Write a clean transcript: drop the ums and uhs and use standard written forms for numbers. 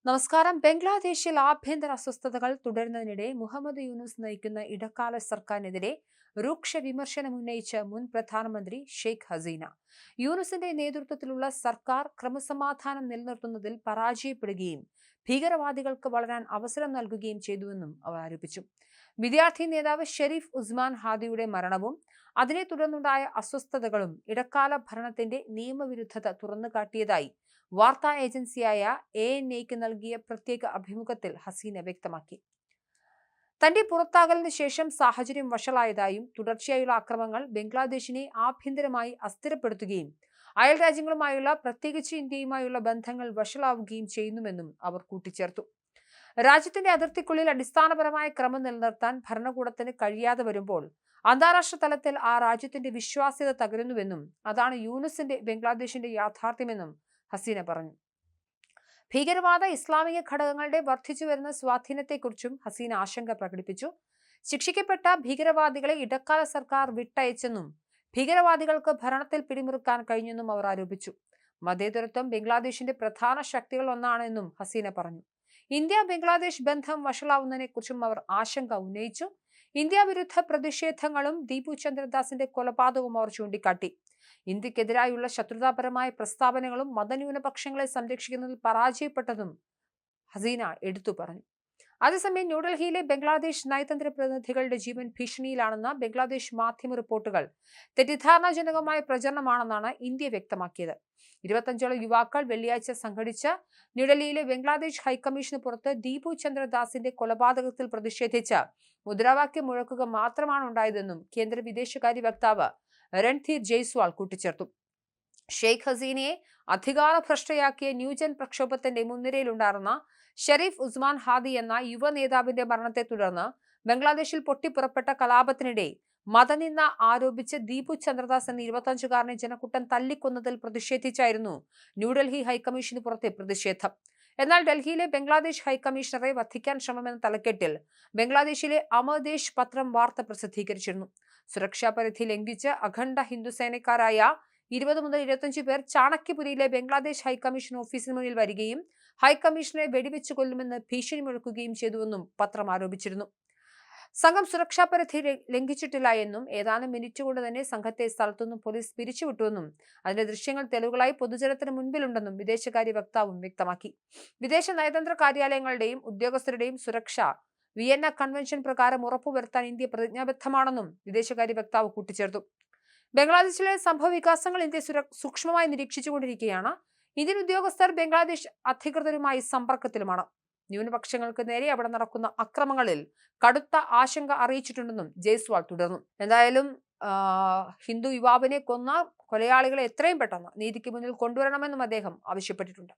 നമസ്കാരം. ബംഗ്ലാദേശിൽ ആഭ്യന്തര അസ്വസ്ഥതകൾ തുടരുന്നതിനിടെ മുഹമ്മദ് യൂനുസ് നയിക്കുന്ന ഇടക്കാല സർക്കാരിനെതിരെ രൂക്ഷ വിമർശനം ഉന്നയിച്ച് മുൻ പ്രധാനമന്ത്രി ഷെയ്ഖ് ഹസീന. യൂനുസിന്റെ നേതൃത്വത്തിലുള്ള സർക്കാർ ക്രമസമാധാനം നിലനിർത്തുന്നതിൽ പരാജയപ്പെടുകയും ഭീകരവാദികൾക്ക് വളരാൻ അവസരം നൽകുകയും ചെയ്തുവെന്നും അവർ ആരോപിച്ചു. വിദ്യാർത്ഥി നേതാവ് ഷെരീഫ് ഉസ്മാൻ ഹാദിയുടെ മരണവും അതിനെ തുടർന്നുണ്ടായ അസ്വസ്ഥതകളും ഇടക്കാല ഭരണത്തിന്റെ നിയമവിരുദ്ധത തുറന്നുകാട്ടിയതായി വാർത്താ ഏജൻസിയായ ANA-ക്ക് നൽകിയ പ്രത്യേക അഭിമുഖത്തിൽ ഹസീന വ്യക്തമാക്കി. തന്റെ പുറത്താകലിന് ശേഷം സാഹചര്യം വഷളായതായും തുടർച്ചയായുള്ള അക്രമങ്ങൾ ബംഗ്ലാദേശിനെ ആഭ്യന്തരമായി അസ്ഥിരപ്പെടുത്തുകയും അയൽ രാജ്യങ്ങളുമായുള്ള, പ്രത്യേകിച്ച് ഇന്ത്യയുമായുള്ള ബന്ധങ്ങൾ വഷളാവുകയും ചെയ്യുന്നുവെന്നും അവർ കൂട്ടിച്ചേർത്തു. രാജ്യത്തിന്റെ അതിർത്തിക്കുള്ളിൽ അടിസ്ഥാനപരമായ ക്രമം നിലനിർത്താൻ ഭരണകൂടത്തിന് കഴിയാതെ വരുമ്പോൾ അന്താരാഷ്ട്ര തലത്തിൽ ആ രാജ്യത്തിന്റെ വിശ്വാസ്യത തകരുന്നുവെന്നും അതാണ് യൂനുസിന്റെ ബംഗ്ലാദേശിന്റെ യാഥാർത്ഥ്യമെന്നും ഹസീന പറഞ്ഞു. ഭീകരവാദ ഇസ്ലാമിക ഘടകങ്ങളുടെ വർദ്ധിച്ചുവരുന്ന സ്വാധീനത്തെക്കുറിച്ചും ഹസീന ആശങ്ക പ്രകടിപ്പിച്ചു. ശിക്ഷിക്കപ്പെട്ട ഭീകരവാദികളെ ഇടക്കാല സർക്കാർ വിട്ടയച്ചെന്നും ഭീകരവാദികൾക്ക് ഭരണത്തിൽ പിടിമുറുക്കാൻ കഴിഞ്ഞെന്നും അവർ ആരോപിച്ചു. മതേതരത്വം ബംഗ്ലാദേശിന്റെ പ്രധാന ശക്തികൾ ഒന്നാണെന്നും ഹസീന പറഞ്ഞു. ഇന്ത്യ ബംഗ്ലാദേശ് ബന്ധം വഷളാവുന്നതിനെക്കുറിച്ചും അവർ ആശങ്ക ഉന്നയിച്ചു. ഇന്ത്യ വിരുദ്ധ പ്രതിഷേധങ്ങളും ദീപു ചന്ദ്രദാസിന്റെ കൊലപാതകവും അവർ ചൂണ്ടിക്കാട്ടി. ഇന്ത്യക്കെതിരായുള്ള ശത്രുതാപരമായ പ്രസ്താവനകളും മതന്യൂനപക്ഷങ്ങളെ സംരക്ഷിക്കുന്നതിൽ പരാജയപ്പെട്ടതും ഹസീന എടുത്തു പറഞ്ഞു. അതേസമയം ന്യൂഡൽഹിയിലെ ബംഗ്ലാദേശ് നയതന്ത്ര പ്രതിനിധികളുടെ ജീവൻ ഭീഷണിയിലാണെന്ന ബംഗ്ലാദേശ് മാധ്യമ റിപ്പോർട്ടുകൾ തെറ്റിദ്ധാരണാജനകമായ പ്രചരണമാണെന്നാണ് ഇന്ത്യ വ്യക്തമാക്കിയത്. 25ഓളം യുവാക്കൾ വെള്ളിയാഴ്ച സംഘടിച്ച ന്യൂഡൽഹിയിലെ ബംഗ്ലാദേശ് ഹൈക്കമ്മീഷന് പുറത്ത് ദീപു ചന്ദ്രദാസിന്റെ കൊലപാതകത്തിൽ പ്രതിഷേധിച്ച് മുദ്രാവാക്യം മുഴക്കുക മാത്രമാണ് ഉണ്ടായതെന്നും കേന്ദ്ര വിദേശകാര്യ വക്താവ് രൺധീർ ജയ്സ്വാൾ കൂട്ടിച്ചേർത്തു. ഷെയ്ഖ് ഹസീനയെ അധികാരഭ്രഷ്ടയാക്കിയ ന്യൂജൻ പ്രക്ഷോഭത്തിന്റെ മുൻനിരയിലുണ്ടായിരുന്ന ഷെരീഫ് ഉസ്മാൻ ഹാദി എന്ന യുവ നേതാവിന്റെ മരണത്തെ തുടർന്ന് ബംഗ്ലാദേശിൽ പൊട്ടിപ്പുറപ്പെട്ട കലാപത്തിനിടെ മതനിന്ദ ആരോപിച്ച് ദീപു ചന്ദ്രദാസ് എന്ന 25കാരനെ ജനക്കൂട്ടം തല്ലിക്കൊന്നതിൽ പ്രതിഷേധിച്ചായിരുന്നു ന്യൂഡൽഹി ഹൈക്കമ്മീഷന് പുറത്തെ പ്രതിഷേധം. എന്നാൽ ഡൽഹിയിലെ ബംഗ്ലാദേശ് ഹൈക്കമ്മീഷണറെ വധിക്കാൻ ശ്രമമെന്ന തലക്കെട്ടിൽ ബംഗ്ലാദേശിലെ അമർദേശ് പത്രം വാർത്ത പ്രസിദ്ധീകരിച്ചിരുന്നു. സുരക്ഷാ പരിധി ലംഘിച്ച് അഖണ്ഡ ഹിന്ദുസേനക്കാരായ 20 മുതൽ 25 പേർ ചാണക്യപുരിയിലെ ബംഗ്ലാദേശ് ഹൈക്കമ്മീഷൻ ഓഫീസിന് മുന്നിൽ വരികയും ഹൈക്കമ്മീഷണറെ വെടിവെച്ചു കൊല്ലുമെന്ന് ഭീഷണി മുഴക്കുകയും ചെയ്തുവെന്നും പത്രം ആരോപിച്ചിരുന്നു. സംഘം സുരക്ഷാ പരിധി ലംഘിച്ചിട്ടില്ല എന്നും ഏതാനും മിനിറ്റ് കൊണ്ട് തന്നെ സംഘത്തെ സ്ഥലത്തുനിന്നും പോലീസ് പിരിച്ചുവിട്ടുവെന്നും അതിന്റെ ദൃശ്യങ്ങൾ തെളിവുകളായി പൊതുജനത്തിന് മുൻപിലുണ്ടെന്നും വിദേശകാര്യ വക്താവും വ്യക്തമാക്കി. വിദേശ നയതന്ത്ര കാര്യാലയങ്ങളുടെയും ഉദ്യോഗസ്ഥരുടെയും സുരക്ഷ വിയന്ന കൺവെൻഷൻ പ്രകാരം ഉറപ്പുവരുത്താൻ ഇന്ത്യ പ്രതിജ്ഞാബദ്ധമാണെന്നും വിദേശകാര്യ വക്താവ് കൂട്ടിച്ചേർത്തു. ബംഗ്ലാദേശിലെ സംഭവ വികാസങ്ങൾ ഇന്ത്യ സൂക്ഷ്മമായി നിരീക്ഷിച്ചുകൊണ്ടിരിക്കുകയാണ്. ഇന്ത്യൻ ഉദ്യോഗസ്ഥർ ബംഗ്ലാദേശ് അധികൃതരുമായി സമ്പർക്കത്തിലുമാണ്. ന്യൂനപക്ഷങ്ങൾക്ക് നേരെ അവിടെ നടക്കുന്ന അക്രമങ്ങളിൽ കടുത്ത ആശങ്ക അറിയിച്ചിട്ടുണ്ടെന്നും ജയ്സ്വാൾ തുടർന്നു. എന്തായാലും ഹിന്ദു യുവാവിനെ കൊന്ന കൊലയാളികളെ എത്രയും പെട്ടെന്ന് നീതിക്ക് മുന്നിൽ കൊണ്ടുവരണമെന്നും അദ്ദേഹം ആവശ്യപ്പെട്ടിട്ടുണ്ട്.